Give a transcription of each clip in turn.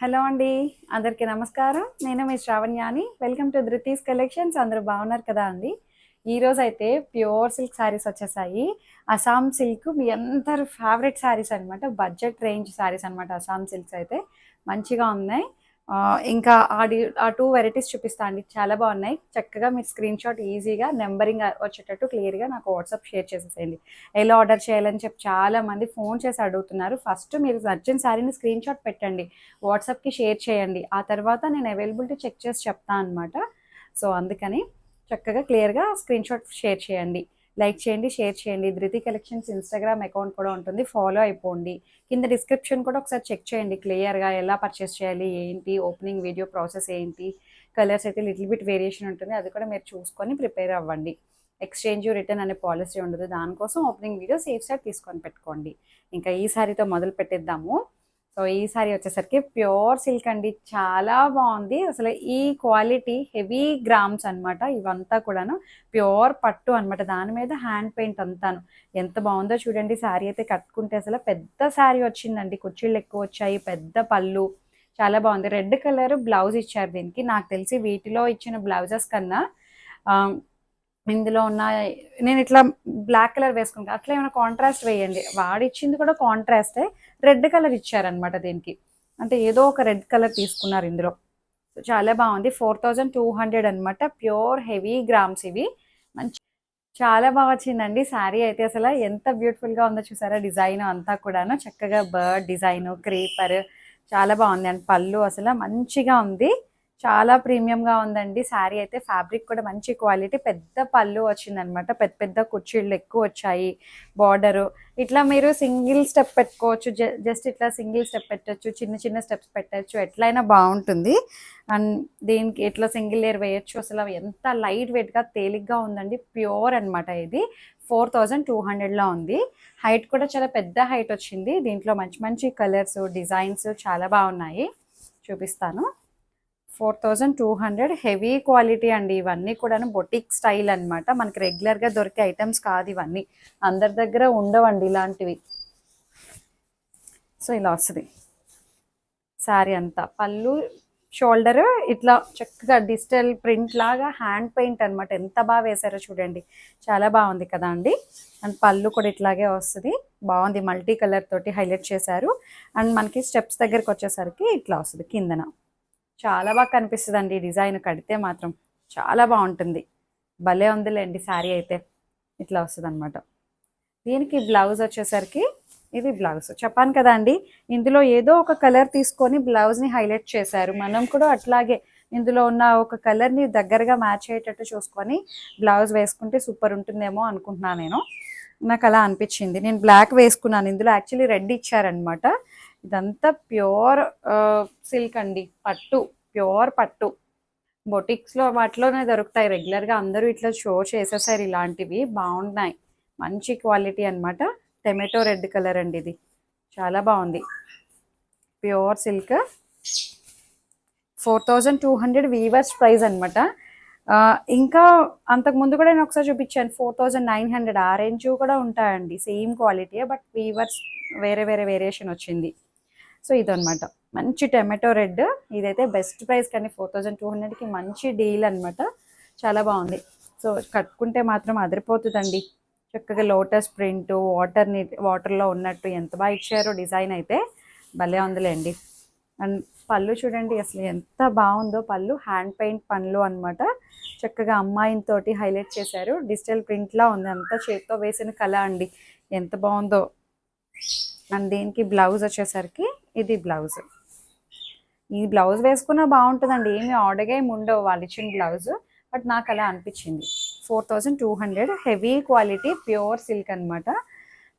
Hello అండి. అందరికీ నమస్కారం. నేను మీ శ్రావణ్యాని. Welcome to Dhruti's collections. అందరూ బాగున్నారు కదా అండి. ఈరోజైతే ప్యూర్ సిల్క్ శారీస్ వచ్చేసాయి. అస్సాం సిల్క్ మీ అందరి ఫేవరెట్ శారీస్ అనమాట. బడ్జెట్ రేంజ్ శారీస్ అనమాట. అస్సాం సిల్క్స్ అయితే మంచిగా ఉన్నాయి. ఇంకా ఆ 2 వెరైటీస్ చూపిస్తా అండి. చాలా బాగున్నాయి. చక్కగా మీరు స్క్రీన్ షాట్ ఈజీగా నెంబరింగ్ వచ్చేటట్టు క్లియర్గా నాకు వాట్సాప్ షేర్ చేసేసేయండి. ఎలా ఆర్డర్ చేయాలని చెప్పి చాలా మంది ఫోన్ చేసి అడుగుతున్నారు. ఫస్ట్ మీరు నచ్చిన శారీని స్క్రీన్ షాట్ పెట్టండి, వాట్సాప్కి షేర్ చేయండి. ఆ తర్వాత నేను అవైలబిలిటీ చెక్ చేసి చెప్తాను అనమాట. సో అందుకని చక్కగా క్లియర్గా స్క్రీన్ షాట్ షేర్ చేయండి. లైక్ చేయండి, షేర్ చేయండి. ధృతి కలెక్షన్స్ ఇన్స్టాగ్రామ్ అకౌంట్ కూడా ఉంటుంది, ఫాలో అయిపోండి. కింద డిస్క్రిప్షన్ కూడా ఒకసారి చెక్ చేయండి క్లియర్గా, ఎలా పర్చేస్ చేయాలి, ఏంటి ఓపెనింగ్ వీడియో ప్రాసెస్ ఏంటి. కలర్స్ అయితే లిటిల్ బిట్ వేరియేషన్ ఉంటుంది, అది కూడా మీరు చూసుకొని ప్రిపేర్ అవ్వండి. ఎక్స్చేంజ్ రిటర్న్ అనే పాలసీ ఉండదు, దానికోసం ఓపెనింగ్ వీడియో సేఫ్ సైడ్ తీసుకొని పెట్టుకోండి. ఇంకా ఈ సారీతో మొదలు పెట్టేద్దాము. సో ఈ సారీ వచ్చేసరికి ప్యూర్ సిల్క్ అండి, చాలా బాగుంది. అసలు ఈ క్వాలిటీ హెవీ గ్రామ్స్ అనమాట. ఇవంతా కూడాను ప్యూర్ పట్టు అనమాట, దాని మీద హ్యాండ్ పెయింట్ అంతాను. ఎంత బాగుందో చూడండి. శారీ అయితే కట్టుకుంటే అసలు పెద్ద శారీ వచ్చిందండి, కుర్చీళ్ళు ఎక్కువ వచ్చాయి, పెద్ద పళ్ళు, చాలా బాగుంది. రెడ్ కలర్ బ్లౌజ్ ఇచ్చారు దీనికి. నాకు తెలిసి వీటిలో ఇచ్చిన బ్లౌజెస్ కన్నా ఇందులో ఉన్న, నేను ఇట్లా బ్లాక్ కలర్ వేసుకుంటా, అట్లా ఏమైనా కాంట్రాస్ట్ వేయండి. వాడిచ్చింది కూడా కాంట్రాస్టే, రెడ్ కలర్ ఇచ్చారనమాట దీనికి. అంటే ఏదో ఒక రెడ్ కలర్ తీసుకున్నారు ఇందులో. చాలా బాగుంది. 4200 అనమాట. ప్యూర్ హెవీ గ్రామ్స్ ఇవి. మంచి, చాలా బాగా వచ్చిందండి శారీ అయితే. అసలు ఎంత బ్యూటిఫుల్గా ఉందో చూసారా. డిజైన్ అంతా కూడాను చక్కగా బర్డ్ డిజైన్, క్రీపర్, చాలా బాగుంది. అండ్ పళ్ళు అసలు మంచిగా ఉంది, చాలా ప్రీమియంగా ఉందండి శారీ అయితే. ఫ్యాబ్రిక్ కూడా మంచి క్వాలిటీ, పెద్ద పళ్ళు వచ్చిందనమాట, పెద్ద పెద్ద కుర్చీళ్ళు ఎక్కువ వచ్చాయి. బార్డరు ఇట్లా మీరు సింగిల్ స్టెప్ పెట్టుకోవచ్చు, జస్ట్ ఇట్లా సింగిల్ స్టెప్ పెట్టచ్చు, చిన్న చిన్న స్టెప్స్ పెట్టచ్చు, ఎట్లయినా బాగుంటుంది. అండ్ దీనికి ఇట్లా సింగిల్ లేయర్ వేయచ్చు. అసలు ఎంత లైట్ వెయిట్గా తేలిగ్గా ఉందండి. ప్యూర్ అనమాట ఇది. 4200లో ఉంది. హైట్ కూడా చాలా పెద్ద హైట్ వచ్చింది. దీంట్లో మంచి మంచి కలర్స్, డిజైన్స్ చాలా బాగున్నాయి, చూపిస్తాను. 4200 హెవీ క్వాలిటీ అండి. ఇవన్నీ కూడా బొటిక్ స్టైల్ అనమాట, మనకి రెగ్యులర్గా దొరికే ఐటమ్స్ కాదు ఇవన్నీ, అందరి దగ్గర ఉండవండి ఇలాంటివి. సో ఇలా వస్తుంది శారీ అంతా. పళ్ళు, షోల్డర్ ఇట్లా చక్కగా డిజిటల్ ప్రింట్ లాగా హ్యాండ్ పెయింట్ అనమాట. ఎంత బాగా వేసారో చూడండి, చాలా బాగుంది కదా అండి. అండ్ పళ్ళు కూడా ఇట్లాగే వస్తుంది, బాగుంది. మల్టీ కలర్ తోటి హైలైట్ చేశారు. అండ్ మనకి స్టెప్స్ దగ్గరికి వచ్చేసరికి ఇట్లా వస్తుంది కిందన. చాలా బాగా కనిపిస్తుంది అండి డిజైన్, కడితే మాత్రం చాలా బాగుంటుంది. భలే ఉందిలేండి శారీ అయితే. ఇట్లా వస్తుంది అనమాట. దీనికి బ్లౌజ్ వచ్చేసరికి ఇది బ్లౌజ్. చెప్పాను కదా అండి, ఇందులో ఏదో ఒక కలర్ తీసుకొని బ్లౌజ్ని హైలైట్ చేశారు. మనం కూడా అట్లాగే ఇందులో ఉన్న ఒక కలర్ని దగ్గరగా మ్యాచ్ అయ్యేటట్టు చూసుకొని బ్లౌజ్ వేసుకుంటే సూపర్ ఉంటుందేమో అనుకుంటున్నాను నేను. నాకు అలా అనిపించింది. నేను బ్లాక్ వేసుకున్నాను, ఇందులో యాక్చువల్లీ రెడ్ ఇచ్చారనమాట. ఇదంతా ప్యూర్ సిల్క్ అండి, పట్టు, ప్యూర్ పట్టు. బొటిక్స్లో వాటిలోనే దొరుకుతాయి రెగ్యులర్గా, అందరూ ఇట్లా షో చేసేసారు. ఇలాంటివి బాగున్నాయి, మంచి క్వాలిటీ అనమాట. టొమాటో రెడ్ కలర్ అండి ఇది, చాలా బాగుంది. Pure silk. 4200 వీవర్స్ ప్రైస్ అనమాట. ఇంకా అంతకుముందు కూడా నేను ఒకసారి చూపించాను 4900, ఆ రేంజ్ కూడా ఉంటాయండి, సేమ్ క్వాలిటీ, బట్ వీవర్స్ వేరే వేరే వేరియేషన్ వచ్చింది. సో ఇదనమాట, మంచి టొమాటో రెడ్. ఇదైతే బెస్ట్ ప్రైస్, కానీ 4200కి మంచి డీల్ అనమాట. చాలా బాగుంది. సో కట్టుకుంటే మాత్రం అదిరిపోతుందండి. చక్కగా లోటస్ ప్రింట్, వాటర్లో ఉన్నట్టు ఎంత బాగా ఇచ్చారో డిజైన్ అయితే. భలే ఉందిలేండి. అండ్ పళ్ళు చూడండి అసలు ఎంత బాగుందో. పళ్ళు హ్యాండ్ పెయింట్ పళ్ళు అనమాట. చక్కగా అమ్మాయితోటి హైలైట్ చేశారు, డిజిటల్ ప్రింట్లా ఉంది, అంతా చేత్తో వేసిన కళ అండి, ఎంత బాగుందో. అండ్ దీనికి బ్లౌజ్ వచ్చేసరికి ఇది బ్లౌజ్. ఈ బ్లౌజ్ వేసుకున్నా బాగుంటుందండి, ఏమి ఆడగా ఏమి ఉండవు వాళ్ళు ఇచ్చిన బ్లౌజ్, బట్ నాకు అలా అనిపించింది. 4200 హెవీ క్వాలిటీ ప్యూర్ సిల్క్ అనమాట,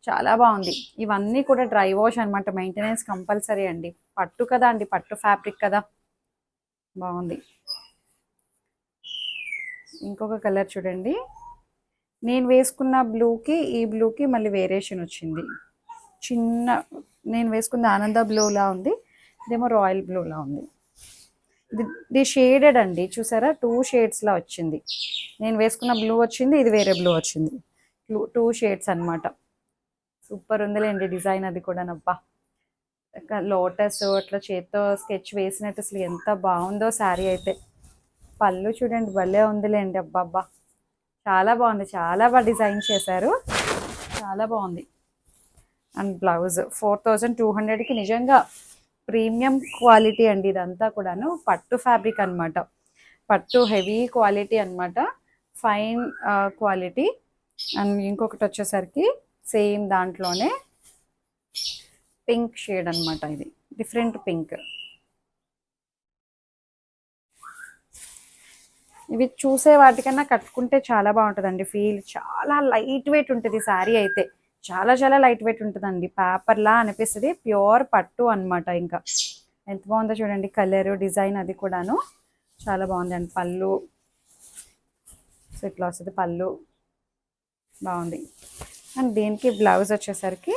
చాలా బాగుంది. ఇవన్నీ కూడా డ్రై వాష్ అనమాట, మెయింటెనెన్స్ కంపల్సరీ అండి. పట్టు కదా అండి, పట్టు ఫ్యాబ్రిక్ కదా, బాగుంది. ఇంకొక కలర్ చూడండి, నేను వేసుకున్న బ్లూకి ఈ బ్లూకి మళ్ళీ వేరియేషన్ వచ్చింది. చిన్న, నేను వేసుకుంది ఆనంద బ్లూలా ఉంది, ఇదేమో రాయల్ బ్లూలా ఉంది. ఇది షేడెడ్ అండి, చూసారా 2 షేడ్స్లా వచ్చింది. నేను వేసుకున్న బ్లూ వచ్చింది, ఇది వేరే బ్లూ వచ్చింది. 2 షేడ్స్ అనమాట. సూపర్ ఉందిలేండి డిజైన్, అది కూడా నబ్బా లోటస్ అట్లా చేత్తో స్కెచ్ వేసినట్టు అసలు ఎంత బాగుందో శారీ అయితే. పళ్ళు చూడండి భలే ఉందిలేండి, అబ్బబ్బా చాలా బాగుంది, చాలా బాగా డిజైన్ చేశారు, చాలా బాగుంది. అండ్ బ్లౌజ్ 4200కి నిజంగా ప్రీమియం క్వాలిటీ అండి ఇదంతా కూడాను. పట్టు ఫ్యాబ్రిక్ అనమాట, పట్టు హెవీ క్వాలిటీ అనమాట, ఫైన్ క్వాలిటీ. అండ్ ఇంకొకటి వచ్చేసరికి సేమ్ దాంట్లోనే పింక్ షేడ్ అనమాట, ఇది డిఫరెంట్ పింక్. ఇవి చూసే వాటికన్నా కట్టుకుంటే చాలా బాగుంటుందండి ఫీల్. చాలా లైట్ వెయిట్ ఉంటుంది శారీ అయితే, చాలా చాలా లైట్ వెయిట్ ఉంటుందండి, పేపర్లా అనిపిస్తుంది. ప్యూర్ పట్టు అనమాట. ఇంకా ఎంత బాగుందో చూడండి, కలర్ డిజైన్ అది కూడాను చాలా బాగుంది. అండి పళ్ళు సో ఇట్లా వస్తుంది, పళ్ళు బాగుంది. అండ్ దీనికి బ్లౌజ్ వచ్చేసరికి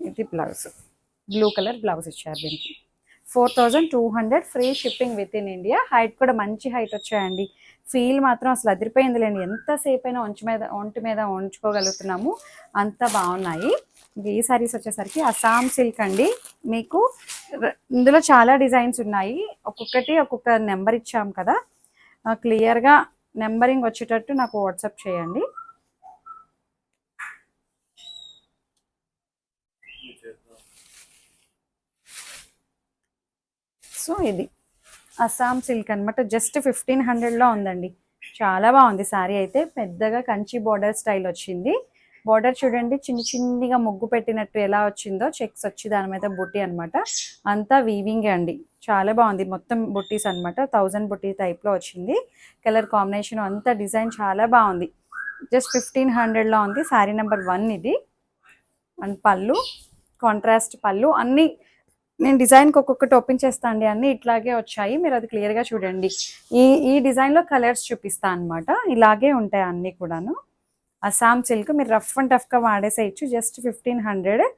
ఇది బ్లౌజ్ బ్లూ కలర్ బ్లౌజ్ ఇచ్చారు దీనికి. 4200 free shipping with in India. Height కూడా మంచి హైట్ వచ్చాయండి, ఫీల్ మాత్రం అసలు అదిరిపోయిందిలేండి. ఎంతసేపు అయినా ఒంటి మీద ఉంచుకోగలుగుతున్నాము, అంత బాగున్నాయి. ఈ సారీస్ వచ్చేసరికి అస్సాం సిల్క్ అండి. మీకు ఇందులో చాలా డిజైన్స్ ఉన్నాయి, ఒక్కొక్కటి ఒక్కొక్క నెంబర్ ఇచ్చాం కదా, క్లియర్గా నెంబరింగ్ వచ్చేటట్టు నాకు వాట్సాప్ చేయండి. సో ఇది అస్సాం సిల్క్ అనమాట, జస్ట్ 1500లో ఉందండి. చాలా బాగుంది శారీ అయితే. పెద్దగా కంచి బోర్డర్ స్టైల్ వచ్చింది. బోర్డర్ చూడండి చిన్ని చిన్నిగా ముగ్గు పెట్టినట్టు ఎలా వచ్చిందో, చెక్స్ వచ్చి దాని మీద బుట్టి అనమాట, అంతా వీవింగ్ అండి. చాలా బాగుంది, మొత్తం బుట్టీస్ అనమాట, 1000 బుట్టి టైప్లో వచ్చింది. కలర్ కాంబినేషన్ అంతా డిజైన్ చాలా బాగుంది. జస్ట్ 1500లో ఉంది. శారీ నెంబర్ 1 ఇది. అండ్ పళ్ళు కాంట్రాస్ట్ పళ్ళు. అన్నీ నేను డిజైన్కి ఒక్కొక్కటి ఓపెన్ చేస్తాను అండి, అన్నీ ఇట్లాగే వచ్చాయి, మీరు అది క్లియర్గా చూడండి. ఈ డిజైన్లో కలర్స్ చూపిస్తాను అనమాట, ఇలాగే ఉంటాయి అన్నీ కూడాను. అస్సాం సిల్క్ మీరు రఫ్ అండ్ టఫ్గా వాడేసేయచ్చు, జస్ట్ 1500.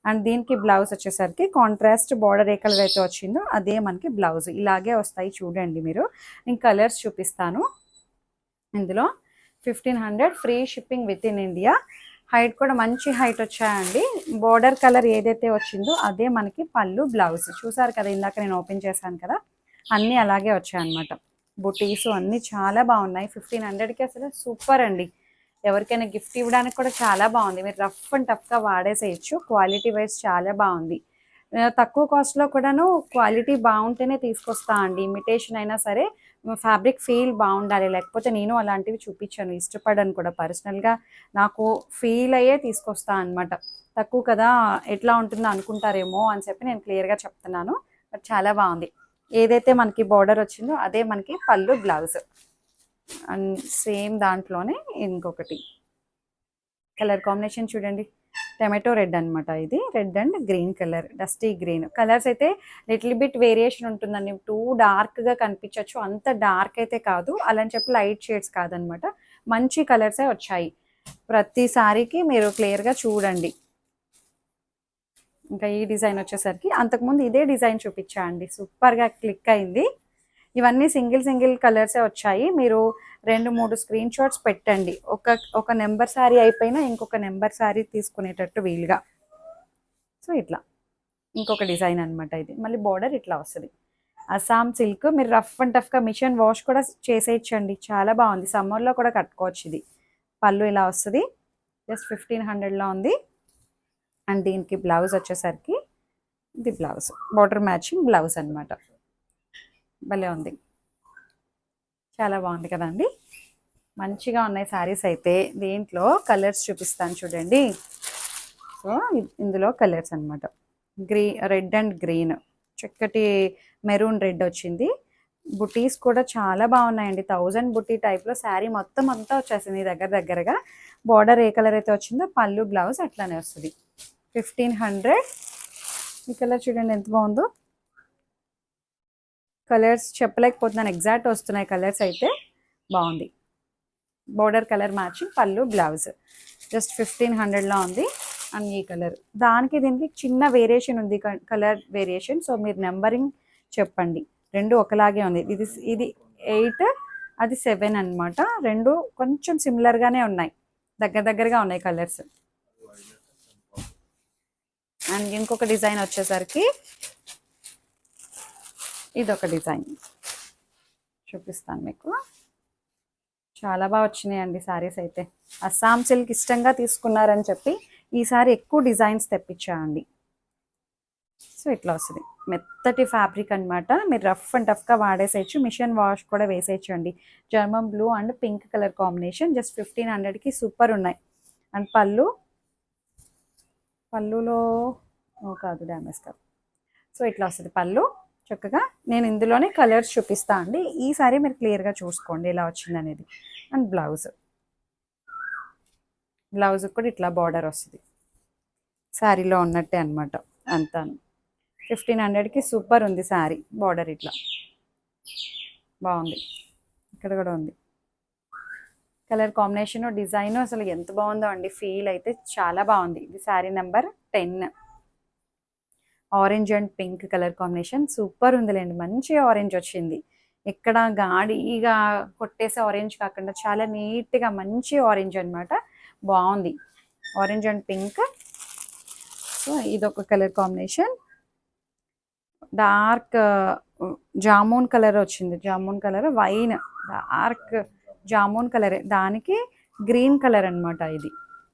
అండ్ దీనికి బ్లౌజ్ వచ్చేసరికి కాంట్రాస్ట్ బార్డర్ ఏ కలర్ అయితే వచ్చిందో అదే మనకి బ్లౌజ్, ఇలాగే వస్తాయి చూడండి మీరు. నేను కలర్స్ చూపిస్తాను. ఇందులో 1500 free shipping with in India. Height కూడా మంచి హైట్ వచ్చాయండి. బోర్డర్ కలర్ ఏదైతే వచ్చిందో అదే మనకి పళ్ళు బ్లౌజ్. చూసారు కదా ఇందాక నేను ఓపెన్ చేశాను కదా, అన్నీ అలాగే వచ్చాయన్నమాట. బుటీసు అన్నీ చాలా బాగున్నాయి. 1500కి అసలు సూపర్ అండి. ఎవరికైనా గిఫ్ట్ ఇవ్వడానికి కూడా చాలా బాగుంది, మీరు రఫ్ అండ్ టఫ్గా వాడేసేయచ్చు. క్వాలిటీ వైజ్ చాలా బాగుంది. తక్కువ కాస్ట్లో కూడాను క్వాలిటీ బాగుంటేనే తీసుకొస్తా అండి. ఇమిటేషన్ అయినా సరే ఫ్యాబ్రిక్ ఫీల్ బాగుండాలి, లేకపోతే నేను అలాంటివి చూపించాను, ఇష్టపడను కూడా. పర్సనల్గా నాకు ఫీల్ అయ్యే తీసుకొస్తా అనమాట. తక్కువ కదా ఎట్లా ఉంటుందో అనుకుంటారేమో అని చెప్పి నేను క్లియర్గా చెప్తున్నాను. బట్ చాలా బాగుంది. ఏదైతే మనకి బార్డర్ వచ్చిందో అదే మనకి పళ్ళు బ్లౌజ్. అండ్ సేమ్ దాంట్లోనే ఇంకొకటి కలర్ కాంబినేషన్ చూడండి, టమాటో రెడ్ అనమాట. ఇది red and green colour, dusty green. Colours అయితే లిటిల్ బిట్ వేరియేషన్ ఉంటుందండి. టూ డార్క్గా కనిపించవచ్చు, అంత డార్క్ అయితే కాదు, అలా అని చెప్పి లైట్ షేడ్స్ కాదనమాట, మంచి కలర్సే వచ్చాయి. ప్రతి సారీకి మీరు క్లియర్గా చూడండి. ఇంకా ఈ డిజైన్ వచ్చేసరికి అంతకుముందు ఇదే డిజైన్ చూపించా అండి, సూపర్గా క్లిక్ అయింది. ఇవన్నీ సింగిల్ సింగిల్ కలర్సే వచ్చాయి. మీరు 2-3 స్క్రీన్ షాట్స్ పెట్టండి, ఒక నెంబర్ శారీ అయిపోయినా ఇంకొక నెంబర్ శారీ తీసుకునేటట్టు వీలుగా. సో ఇట్లా ఇంకొక డిజైన్ అనమాట. ఇది మళ్ళీ బార్డర్ ఇట్లా వస్తుంది. అస్సాం సిల్క్ మీరు రఫ్ అండ్ టఫ్గా మిషన్ వాష్ కూడా చేసేయచ్చండి, చాలా బాగుంది. సమ్మర్లో కూడా కట్టుకోవచ్చు. ఇది పళ్ళు ఇలా వస్తుంది, జస్ట్ 1500లో ఉంది. అండ్ దీనికి బ్లౌజ్ వచ్చేసరికి ఇది బ్లౌజ్ బార్డర్ మ్యాచింగ్ బ్లౌజ్ అనమాట. భలే ఉంది, చాలా బాగుంది కదండి. మంచిగా ఉన్నాయి శారీస్ అయితే. దీంట్లో కలర్స్ చూపిస్తాను చూడండి. సో ఇందులో కలర్స్ అనమాట, రెడ్ అండ్ గ్రీన్, చక్కటి మెరూన్ రెడ్ వచ్చింది. బుటీస్ కూడా చాలా బాగున్నాయండి, 1000 బుటీ టైప్లో శారీ మొత్తం అంతా వచ్చేసింది దగ్గరగా. బార్డర్ ఏ కలర్ అయితే వచ్చిందో పళ్ళు బ్లౌజ్ అట్లానే వస్తుంది. 1500. ఈ కలర్ చూడండి ఎంత బాగుందో. కలర్స్ చెప్పలేకపోతున్నాను, ఎగ్జాక్ట్ వస్తున్నాయి కలర్స్ అయితే. బాగుంది, బోర్డర్ కలర్ మ్యాచింగ్ పళ్ళు బ్లౌజ్, జస్ట్ 1500లో ఉంది. అండ్ ఈ కలర్ దానికి దీనికి చిన్న వేరియేషన్ ఉంది, కలర్ వేరియేషన్. సో మీరు నెంబరింగ్ చెప్పండి. రెండు ఒకలాగే ఉంది, ఇది 8 అది 7 అనమాట. రెండు కొంచెం సిమిలర్గానే ఉన్నాయి, దగ్గరగా ఉన్నాయి కలర్స్. అండ్ ఇంకొక డిజైన్ వచ్చేసరికి ఇదొక డిజైన్ చూపిస్తాను మీకు. చాలా బాగా వచ్చినాయండి శారీస్ అయితే. అస్సాం సిల్క్ ఇష్టంగా తీసుకున్నారని చెప్పి ఈసారి ఎక్కువ డిజైన్స్ తెప్పించాయండి. సో ఇట్లా వస్తుంది, మెత్తటి ఫ్యాబ్రిక్ అనమాట. మీరు రఫ్ అండ్ టఫ్గా వాడేసేయచ్చు, మిషన్ వాష్ కూడా వేసేయచ్చు అండి. German blue and pink colour combination, just 1500కి సూపర్ ఉన్నాయి. అండ్ పళ్ళులో కాదు, డ్యామేజ్ కాదు. సో ఇట్లా వస్తుంది పళ్ళు చక్కగా. నేను ఇందులోనే కలర్స్ చూపిస్తా అండి, ఈసారి మీరు క్లియర్గా చూసుకోండి ఎలా వచ్చింది అనేది. అండ్ బ్లౌజ్ కూడా ఇట్లా బార్డర్ వస్తుంది, శారీలో ఉన్నట్టే అనమాట అంతా. 1500కి సూపర్ ఉంది శారీ. బార్డర్ ఇట్లా బాగుంది, ఇక్కడ కూడా ఉంది. కలర్ కాంబినేషన్ డిజైన్ అసలు ఎంత బాగుందో అండి, ఫీల్ అయితే చాలా బాగుంది. ఇది sari number 10. Orange and pink colour combination super ఉందిలేండి, మంచి ఆరెంజ్ వచ్చింది. ఎక్కడ గాడిగా కొట్టేసే ఆరెంజ్ కాకుండా చాలా నీట్గా మంచి ఆరెంజ్ అనమాట, బాగుంది. Orange and pink. సో ఇదొక colour combination, dark jamun colour వచ్చింది. Jamun colour, wine, dark jamun colour, దానికి గ్రీన్ కలర్ అనమాట. ఇది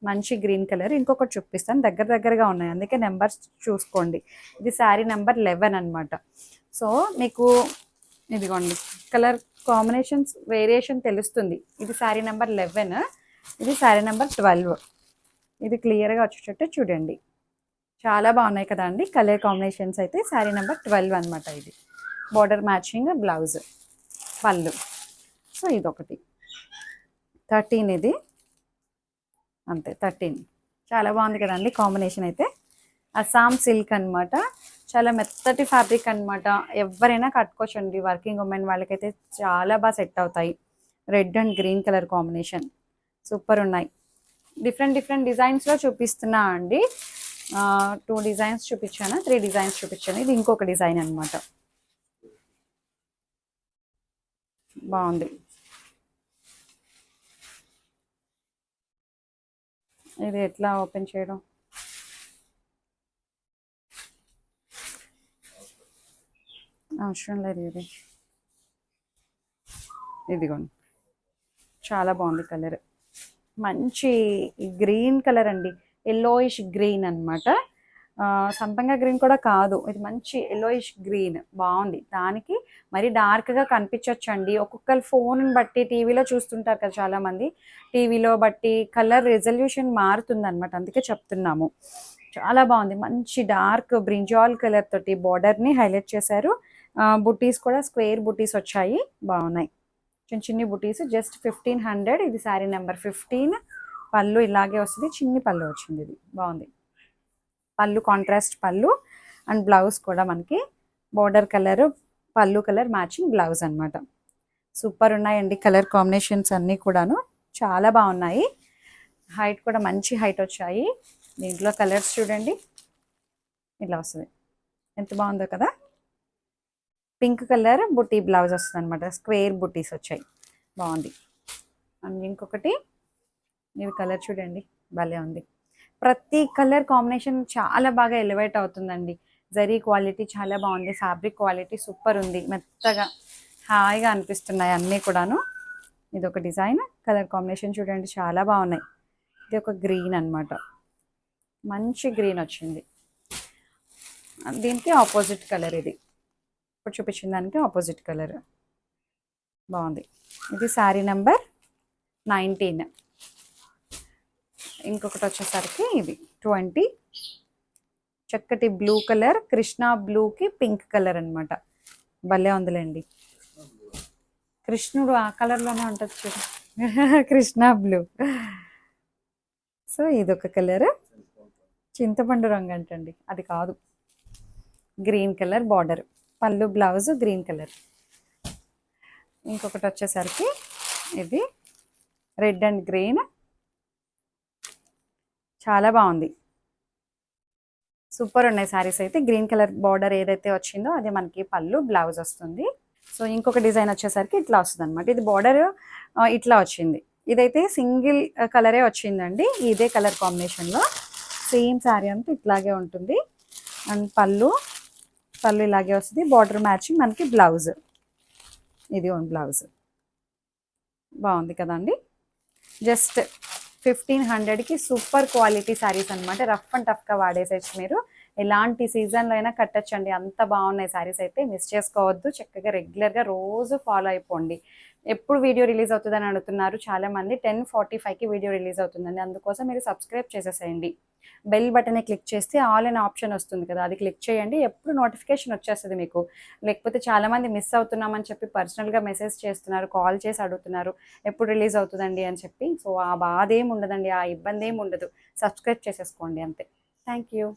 మంచి గ్రీన్ కలర్. ఇంకొకటి చూపిస్తాను, దగ్గరగా ఉన్నాయి అందుకే నెంబర్స్ చూసుకోండి. ఇది శారీ నెంబర్ 11 అనమాట. సో మీకు ఇదిగోండి కలర్ కాంబినేషన్స్ వేరియేషన్ తెలుస్తుంది. ఇది శారీ నెంబర్ 11, ఇది శారీ నెంబర్ 12. ఇది క్లియర్గా వచ్చేటట్టు చూడండి, చాలా బాగున్నాయి కదా అండి కలర్ కాంబినేషన్స్ అయితే. శారీ నెంబర్ 12 అనమాట. ఇది బార్డర్ మ్యాచింగ్ బ్లౌజ్, పళ్ళు. సో ఇదొకటి 13, ఇది అంతే 13. చాలా బాగుంది కదండి కాంబినేషన్ అయితే. అస్సాం సిల్క్ అనమాట, చాలా మెత్తటి ఫ్యాబ్రిక్ అనమాట. ఎవరైనా కట్టుకోవచ్చండి, వర్కింగ్ ఉమెన్ వాళ్ళకైతే చాలా బాగా సెట్ అవుతాయి. Red and green colour combination super ఉన్నాయి. డిఫరెంట్ డిజైన్స్లో చూపిస్తున్నా అండి. 2 డిజైన్స్ చూపించాను, 3 డిజైన్స్ చూపించాను. ఇది ఇంకొక డిజైన్ అనమాట, బాగుంది. ఇది ఎట్లా ఓపెన్ చేయడం, అవసరం లేదు. ఇదిగోండి, చాలా బాగుంది కలర్. మంచి గ్రీన్ కలర్ అండి, ఎల్లోయిష్ గ్రీన్ అనమాట. సంపంగా గ్రీన్ కూడా కాదు, ఇది మంచి ఎల్లోయిష్ గ్రీన్, బాగుంది. దానికి మరి డార్క్గా కనిపించవచ్చు అండి. ఒక్కొక్కరు ఫోన్ బట్టి టీవీలో చూస్తుంటారు కదా చాలామంది, టీవీలో బట్టి కలర్ రెజల్యూషన్ మారుతుంది అనమాట, అందుకే చెప్తున్నాము. చాలా బాగుంది, మంచి డార్క్ బ్రింజాల్ కలర్ తోటి బార్డర్ని హైలైట్ చేశారు. బుటీస్ కూడా స్క్వేర్ బుటీస్ వచ్చాయి, బాగున్నాయి. చిన్ని బుటీస్, జస్ట్ 1500. ఇది శారీ నెంబర్ 15. పళ్ళు ఇలాగే వస్తుంది, చిన్ని పళ్ళు వచ్చింది. ఇది బాగుంది, పళ్ళు కాంట్రాస్ట్ పళ్ళు. అండ్ బ్లౌజ్ కూడా మనకి బోర్డర్ కలర్, పళ్ళు కలర్ మ్యాచింగ్ బ్లౌజ్ అనమాట. సూపర్ ఉన్నాయండి కలర్ కాంబినేషన్స్ అన్నీ కూడాను, చాలా బాగున్నాయి. హైట్ కూడా మంచి హైట్ వచ్చాయి. దీంట్లో కలర్స్ చూడండి, ఇలా వస్తుంది, ఎంత బాగుందో కదా. పింక్ కలర్ బుటీ బ్లౌజ్ వస్తుంది అనమాట, స్క్వేర్ బుటీస్ వచ్చాయి, బాగుంది. అండ్ ఇంకొకటి ఇది కలర్ చూడండి, భలే ఉంది. ప్రతి కలర్ కాంబినేషన్ చాలా బాగా ఎలివేట్ అవుతుందండి. జరీ క్వాలిటీ చాలా బాగుంది, ఫ్యాబ్రిక్ క్వాలిటీ సూపర్ ఉంది, మెత్తగా హాయిగా అనిపిస్తున్నాయి అన్నీ కూడాను. ఇది ఒక డిజైన్, కలర్ కాంబినేషన్ చూడండి చాలా బాగున్నాయి. ఇది ఒక గ్రీన్ అనమాట, మంచి గ్రీన్ వచ్చింది. దీనికి ఆపోజిట్ కలర్, ఇది ఇప్పుడు చూపించిన దానికి ఆపోజిట్ కలర్, బాగుంది. ఇది శారీ నెంబర్ 19. ఇంకొకటి వచ్చేసరికి ఇది 20, చక్కటి బ్లూ కలర్, కృష్ణా బ్లూకి పింక్ కలర్ అనమాట, భలే ఉందిలేండి. కృష్ణుడు ఆ కలర్లోనే ఉంటుంది చూడు, కృష్ణా బ్లూ. సో ఇదొక కలర్, చింతపండు రంగు అంటండి, అది కాదు. గ్రీన్ కలర్ బార్డర్, పళ్ళు బ్లౌజ్ గ్రీన్ కలర్. ఇంకొకటి వచ్చేసరికి ఇది రెడ్ అండ్ గ్రీన్, చాలా బాగుంది. సూపర్ ఉన్నాయి శారీస్ అయితే. గ్రీన్ కలర్ బార్డర్ ఏదైతే వచ్చిందో అది మనకి పళ్ళు బ్లౌజ్ వస్తుంది. సో ఇంకొక డిజైన్ వచ్చేసరికి ఇట్లా వస్తుంది అనమాట. ఇది బార్డర్ ఇట్లా వచ్చింది, ఇదైతే సింగిల్ కలరే వచ్చిందండి, ఇదే కలర్ కాంబినేషన్లో. సేమ్ శారీ అంతా ఇట్లాగే ఉంటుంది. అండ్ పళ్ళు ఇలాగే వస్తుంది. బార్డర్ మ్యాచింగ్ మనకి బ్లౌజ్, ఇది బ్లౌజ్ బాగుంది కదండి. జస్ట్ 1500కి సూపర్ క్వాలిటీ శారీస్ అనమాట. రఫ్ అండ్ టఫ్గా వాడేసేసి మీరు ఎలాంటి సీజన్లో అయినా కట్టచ్చండి. అంత బాగున్నాయి శారీస్ అయితే, మిస్ చేసుకోవద్దు. చక్కగా రెగ్యులర్గా రోజు ఫాలో అయిపోండి. ఎప్పుడు వీడియో రిలీజ్ అవుతుందని అడుగుతున్నారు చాలామంది. 10:45కి వీడియో రిలీజ్ అవుతుందండి. అందుకోసం మీరు సబ్స్క్రైబ్ చేసేసేయండి. బెల్ బటన్ని క్లిక్ చేస్తే ఆల్ అనే ఆప్షన్ వస్తుంది కదా, అది క్లిక్ చేయండి. ఎప్పుడు నోటిఫికేషన్ వచ్చేస్తుంది మీకు. లేకపోతే చాలామంది మిస్ అవుతున్నామని చెప్పి పర్సనల్గా మెసేజ్ చేస్తున్నారు, కాల్ చేసి అడుగుతున్నారు ఎప్పుడు రిలీజ్ అవుతుందండి అని చెప్పి. సో ఆ బాధ ఏమి ఉండదండి, ఆ ఇబ్బంది ఏమి ఉండదు. సబ్స్క్రైబ్ చేసేసుకోండి అంతే. Thank you.